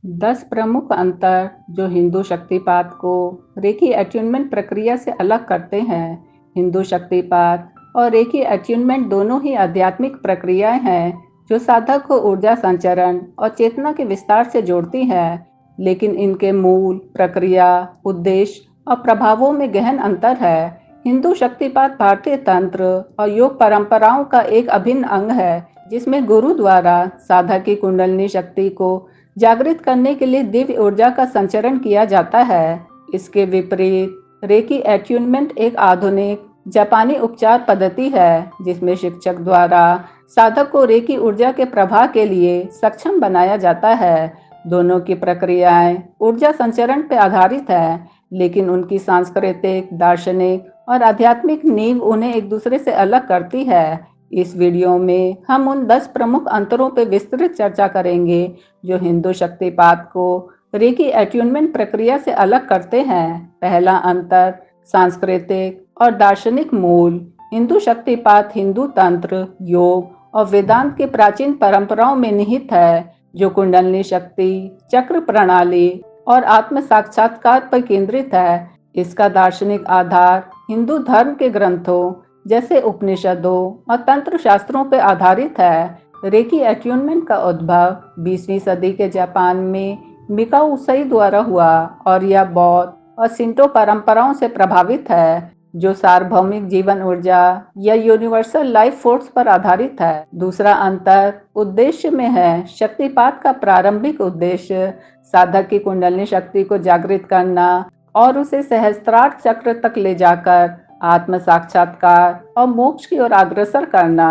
10 प्रमुख अंतर जो हिंदू शक्तिपात को रेकी अट्यूनमेंट प्रक्रिया से अलग करते हैं। हिंदू शक्तिपात और रेकी अट्यूनमेंट दोनों ही आध्यात्मिक प्रक्रियाएं हैं जो साधक को ऊर्जा संचरण और चेतना के विस्तार से जोड़ती हैं, लेकिन इनके मूल प्रक्रिया, उद्देश्य और प्रभावों में गहन अंतर है। हिंदू शक्तिपात भारतीय तंत्र और योग परंपराओं का एक अभिन्न अंग है, जिसमें गुरु द्वारा साधक की कुंडलिनी शक्ति को जागृत करने के लिए दिव्य ऊर्जा का संचरण किया जाता है। इसके विपरीत रेकी एट्यूनमेंट एक आधुनिक जापानी उपचार पद्धति है, जिसमें शिक्षक द्वारा साधक को रेकी ऊर्जा के प्रवाह के लिए सक्षम बनाया जाता है। दोनों की प्रक्रियाएं ऊर्जा संचरण पर आधारित है, लेकिन उनकी सांस्कृतिक, दार्शनिक और आध्यात्मिक नींव उन्हें एक दूसरे से अलग करती है। इस वीडियो में हम उन 10 प्रमुख अंतरों पर विस्तृत चर्चा करेंगे जो हिंदू शक्तिपात को रेकी एट्यूनमेंट प्रक्रिया से अलग करते हैं। पहला अंतर, सांस्कृतिक और दार्शनिक मूल। हिंदू शक्तिपात हिंदू तंत्र, योग और वेदांत की प्राचीन परंपराओं में निहित है, जो कुंडलिनी शक्ति, चक्र प्रणाली और आत्म साक्षात्कार पर केंद्रित है। इसका दार्शनिक आधार हिंदू धर्म के ग्रंथों जैसे उपनिषदों और तंत्र शास्त्रों पर आधारित है। रेकी एट्यूनमेंट का उद्भव 20वीं सदी के जापान में मिकाओ उसाई द्वारा हुआ और यह बौद्ध और शिंटो परंपराओं से प्रभावित है, जो सार्वभौमिक जीवन ऊर्जा या यूनिवर्सल लाइफ फोर्स पर आधारित है। दूसरा अंतर उद्देश्य में है। शक्तिपात का प्रारंभिक उद्देश्य साधक की कुंडलिनी शक्ति को जागृत करना और उसे सहस्त्रार्थ चक्र तक ले जाकर आत्म साक्षात्कार और मोक्ष की ओर अग्रसर करना।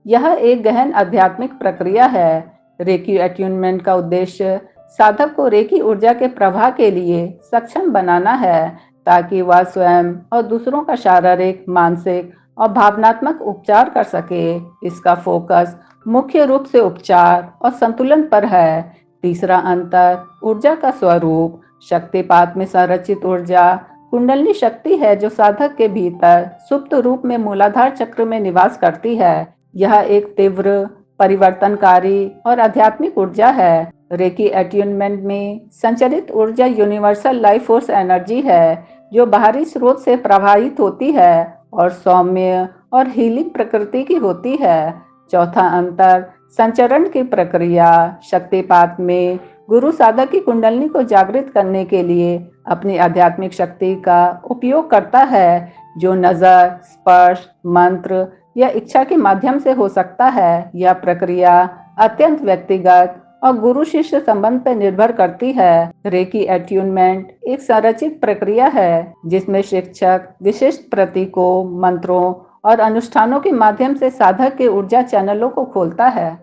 यह एक गहन आध्यात्मिक प्रक्रिया है। रेकी एट्यूनमेंट का उद्देश्य साधक को रेकी ऊर्जा के प्रवाह के लिए सक्षम बनाना है, ताकि वह स्वयं और दूसरों का शारीरिक, मानसिक और भावनात्मक उपचार कर सके। इसका फोकस मुख्य रूप से उपचार और संतुलन पर है। तीसरा अंतर, ऊर्जा का स्वरूप। शक्तिपात में संरचित ऊर्जा कुंडलिनी शक्ति है, जो साधक के भीतर सुप्त रूप में मूलाधार चक्र में निवास करती है। यह एक तीव्र, परिवर्तनकारी और आध्यात्मिक ऊर्जा है। रेकी एट्यूनमेंट में संचरित ऊर्जा यूनिवर्सल लाइफ फोर्स एनर्जी है, जो बाहरी स्रोत से प्रवाहित होती है और सौम्य और हीलिंग प्रकृति की होती है। चौथा अंतर, संचरण की प्रक्रिया। शक्तिपात में गुरु साधक की कुंडलिनी को जागृत करने के लिए अपनी आध्यात्मिक शक्ति का उपयोग करता है, जो नजर, स्पर्श, मंत्र या इच्छा के माध्यम से हो सकता है। यह प्रक्रिया अत्यंत व्यक्तिगत और गुरु शिष्य संबंध पर निर्भर करती है। रेकी एट्यूनमेंट एक संरचित प्रक्रिया है, जिसमें शिक्षक विशिष्ट प्रतीकों, मंत्रों और अनुष्ठानों के माध्यम से साधक के ऊर्जा चैनलों को खोलता है।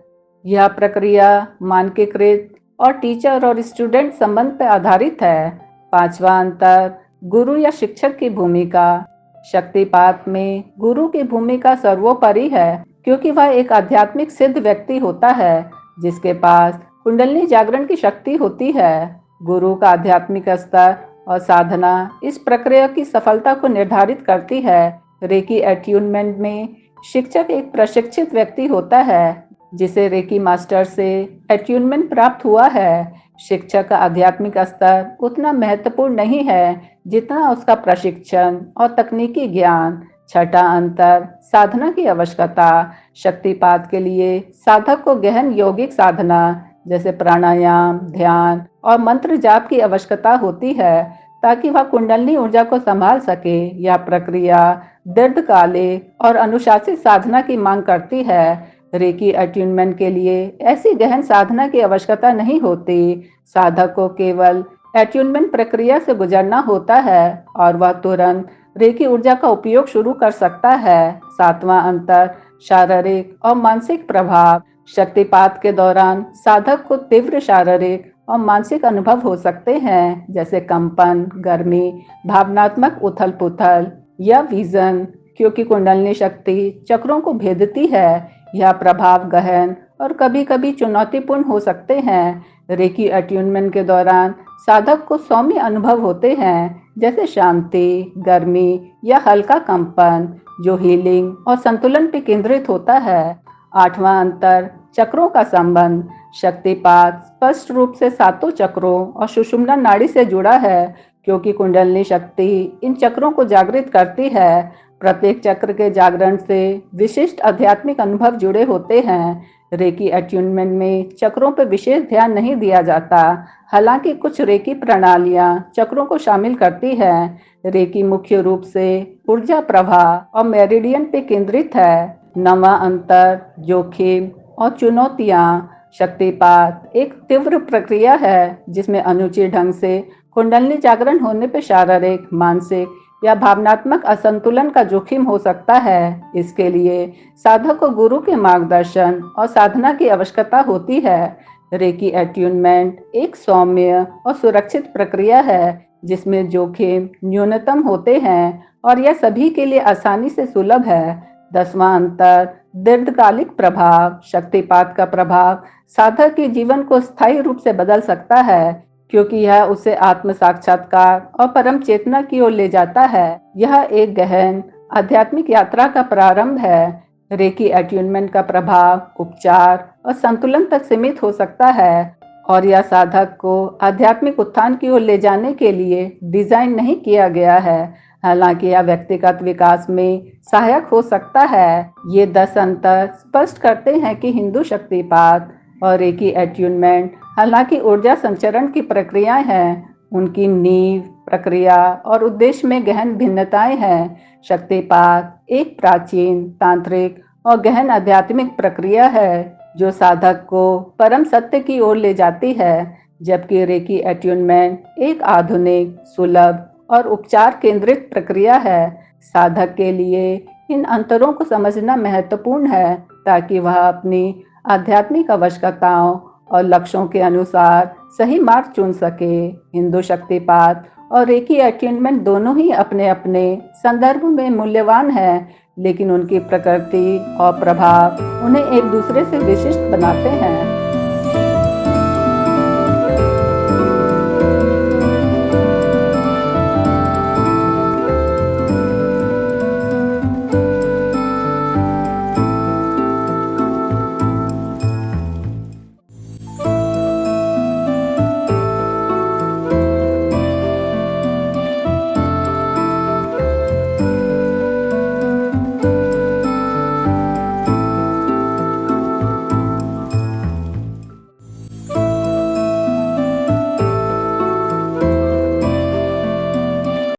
यह प्रक्रिया मानकीकृत और टीचर और स्टूडेंट संबंध पर आधारित है। पांचवा अंतर, गुरु या शिक्षक की भूमिका। शक्तिपात में गुरु की भूमिका सर्वोपरि है, क्योंकि वह एक आध्यात्मिक सिद्ध व्यक्ति होता है, जिसके पास कुंडलिनी जागरण की शक्ति होती है। गुरु का आध्यात्मिक स्तर और साधना इस प्रक्रिया की सफलता को निर्धारित करती है। रेकी एट्यूनमेंट में शिक्षक एक प्रशिक्षित व्यक्ति होता है, जिसे रेकी मास्टर से एट्यूनमेंट प्राप्त हुआ है। शिक्षक का आध्यात्मिक स्तर उतना महत्वपूर्ण नहीं है जितना उसका प्रशिक्षण और तकनीकी ज्ञान। छठा अंतर, साधना की आवश्यकता। शक्तिपात के लिए साधक को गहन यौगिक साधना जैसे प्राणायाम, ध्यान और मंत्र जाप की आवश्यकता होती है, ताकि वह कुंडलिनी ऊर्जा को संभाल सके। यह प्रक्रिया दीर्घकालिक और अनुशासित साधना की मांग करती है। रेकी अट्यूनमेंट के लिए ऐसी गहन साधना की आवश्यकता नहीं होती। साधक को केवल अट्यूनमेंट प्रक्रिया से गुजरना होता है और वह तुरंत रेकी ऊर्जा का उपयोग शुरू कर सकता है। सातवां अंतर, शारीरिक और मानसिक प्रभाव। शक्तिपात के दौरान साधक को तीव्र शारीरिक और मानसिक अनुभव हो सकते हैं, जैसे कंपन, गर्मी, भावनात्मक उथल पुथल या विजन, क्योंकि कुंडलिनी शक्ति चक्रों को भेदती है। यह प्रभाव गहन और कभी कभी चुनौतीपूर्ण हो सकते हैं। रेकी अट्यूनमेंट के दौरान साधक को सौम्य अनुभव होते हैं, जैसे शांति, गर्मी या हल्का कंपन, जो हीलिंग और संतुलन पर केंद्रित होता है। आठवां अंतर, चक्रों का संबंध। शक्तिपात स्पष्ट रूप से सातों चक्रों और सुषुम्ना नाड़ी से जुड़ा है, क्योंकि कुंडलिनी शक्ति इन चक्रों को जागृत करती है। प्रत्येक चक्र के जागरण से विशिष्ट आध्यात्मिक अनुभव जुड़े होते हैं। रेकी अट्यूनमेंट में चक्रों पर विशेष ध्यान नहीं दिया जाता, हालांकि कुछ रेकी प्रणालियां चक्रों को शामिल करती हैं। रेकी मुख्य रूप से ऊर्जा प्रवाह और मेरिडियन पे केंद्रित है। नवा अंतर, जोखिम और चुनौतियां। शक्तिपात एक तीव्र प्रक्रिया है जिसमें अनुचित ढंग से कुंडलिनी जागरण होने पर शारीरिक, मानसिक या भावनात्मक असंतुलन का जोखिम हो सकता है। इसके लिए साधक को गुरु के मार्गदर्शन और साधना की आवश्यकता होती है। रेकी अट्यूनमेंट एक सौम्य और सुरक्षित प्रक्रिया है जिसमें जोखिम न्यूनतम होते हैं और यह सभी के लिए आसानी से सुलभ है। 10वां अंतर, दीर्घकालिक प्रभाव। शक्तिपात का प्रभाव साधक के जीवन को स्थायी रूप से बदल सकता है, क्योंकि यह उसे आत्म साक्षात्कार और परम चेतना की ओर ले जाता है। यह एक गहन आध्यात्मिक यात्रा का प्रारंभ है। रेकी अट्यूनमेंट का प्रभाव उपचार और संतुलन तक सीमित हो सकता है, और यह साधक को आध्यात्मिक उत्थान की ओर ले जाने के लिए डिजाइन नहीं किया गया है। हालांकि यह व्यक्तिगत विकास में सहायक हो सकता है। ये 10 अंतर स्पष्ट करते हैं कि हिंदू शक्तिपात और रेकी अट्यूनमेंट हालांकि ऊर्जा संचरण की प्रक्रियाएं हैं, उनकी नींव, प्रक्रिया और उद्देश्य में गहन भिन्नताएं हैं। शक्तिपात एक प्राचीन, तांत्रिक और गहन आध्यात्मिक प्रक्रिया है जो साधक को परम सत्य की ओर ले जाती है, जबकि रेकी अट्यूनमेंट एक आधुनिक, सुलभ और उपचार केंद्रित प्रक्रिया है। साधक के लिए इन अंतरों को समझना महत्वपूर्ण है ताकि वह अपनी आध्यात्मिक आवश्यकताओं और लक्ष्यों के अनुसार सही मार्ग चुन सके। हिंदू शक्तिपात और रेकी अट्यूनमेंट दोनों ही अपने अपने संदर्भ में मूल्यवान हैं, लेकिन उनकी प्रकृति और प्रभाव उन्हें एक दूसरे से विशिष्ट बनाते हैं।